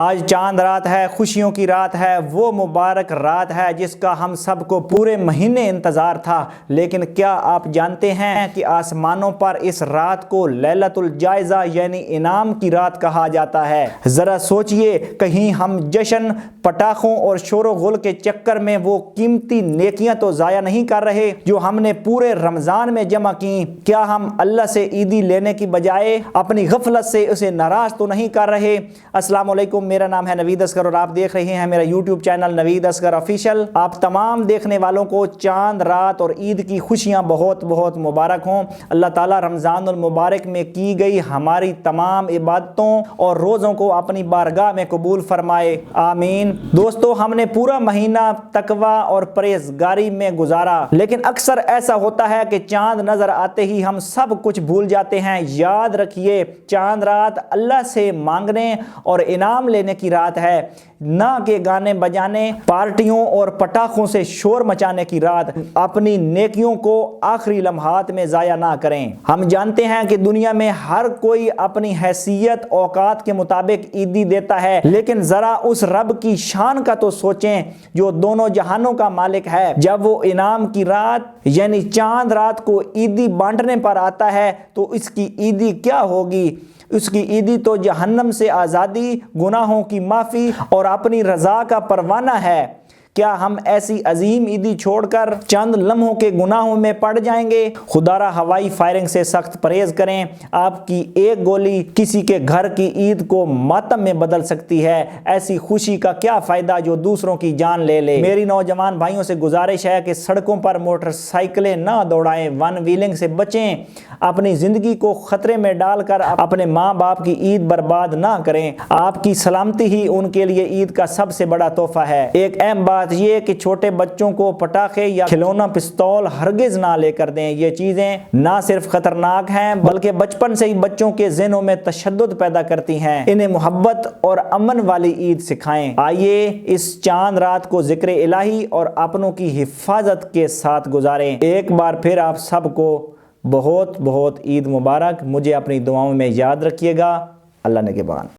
آج چاند رات ہے، خوشیوں کی رات ہے، وہ مبارک رات ہے جس کا ہم سب کو پورے مہینے انتظار تھا۔ لیکن کیا آپ جانتے ہیں کہ آسمانوں پر اس رات کو لیلۃ الجائزہ یعنی انعام کی رات کہا جاتا ہے؟ ذرا سوچئے، کہیں ہم جشن، پٹاخوں اور شور و غل کے چکر میں وہ قیمتی نیکیاں تو ضائع نہیں کر رہے جو ہم نے پورے رمضان میں جمع کیں؟ کیا ہم اللہ سے عیدی لینے کی بجائے اپنی غفلت سے اسے ناراض تو نہیں کر رہے؟ السلام علیکم، میرا نام ہے نوید اصغر اور آپ دیکھ رہے ہیں میرا یوٹیوب چینل نوید اصغر آفیشیل۔ آپ تمام دیکھنے والوں کو چاند رات اور عید کی خوشیاں بہت بہت مبارک ہوں۔ اللہ تعالیٰ رمضان المبارک میں کی گئی ہماری تمام عبادتوں اور روزوں کو اپنی بارگاہ میں قبول فرمائے، آمین۔ دوستو، ہم نے پورا مہینہ تقویٰ اور پرہیزگاری میں گزارا، لیکن اکثر ایسا ہوتا ہے کہ چاند نظر آتے ہی ہم سب کچھ بھول جاتے ہیں۔ یاد رکھیے، چاند رات اللہ سے مانگنے اور انعام لینے کی رات ہے، نہ کہ گانے بجانے، پارٹیوں اور پٹاخوں سے شور مچانے کی رات۔ اپنی نیکیوں کو آخری لمحات میں ضائع نہ کریں۔ ہم جانتے ہیں کہ دنیا میں ہر کوئی اپنی حیثیت اوقات کے مطابق عیدی دیتا ہے، لیکن ذرا اس رب کی شان کا تو سوچیں جو دونوں جہانوں کا مالک ہے۔ جب وہ انعام کی رات یعنی چاند رات کو عیدی بانٹنے پر آتا ہے تو اس کی عیدی کیا ہوگی؟ اس کی عیدی تو جہنم سے آزادی، گناہوں کی معافی اور اپنی رضا کا پروانہ ہے۔ کیا ہم ایسی عظیم عیدی چھوڑ کر چند لمحوں کے گناہوں میں پڑ جائیں گے؟ خدا را ہوائی فائرنگ سے سخت پرہیز کریں۔ آپ کی ایک گولی کسی کے گھر کی عید کو ماتم میں بدل سکتی ہے۔ ایسی خوشی کا کیا فائدہ جو دوسروں کی جان لے لے؟ میری نوجوان بھائیوں سے گزارش ہے کہ سڑکوں پر موٹر سائیکلیں نہ دوڑائیں، ون ویلنگ سے بچیں، اپنی زندگی کو خطرے میں ڈال کر اپنے ماں باپ کی عید برباد نہ کریں۔ آپ کی سلامتی ہی ان کے لیے عید کا سب سے بڑا تحفہ ہے۔ ایک اہم بات یہ کہ چھوٹے بچوں کو پٹاخے یا کھلونا پستول ہرگز نہ لے کر دیں۔ یہ چیزیں نہ صرف خطرناک ہیں بلکہ بچپن سے ہی بچوں کے ذہنوں میں تشدد پیدا کرتی ہیں۔ انہیں محبت اور امن والی عید سکھائیں۔ آئیے اس چاند رات کو ذکر الہی اور اپنوں کی حفاظت کے ساتھ گزاریں۔ ایک بار پھر آپ سب کو بہت بہت عید مبارک۔ مجھے اپنی دعاؤں میں یاد رکھیے گا۔ اللہ نگہبان۔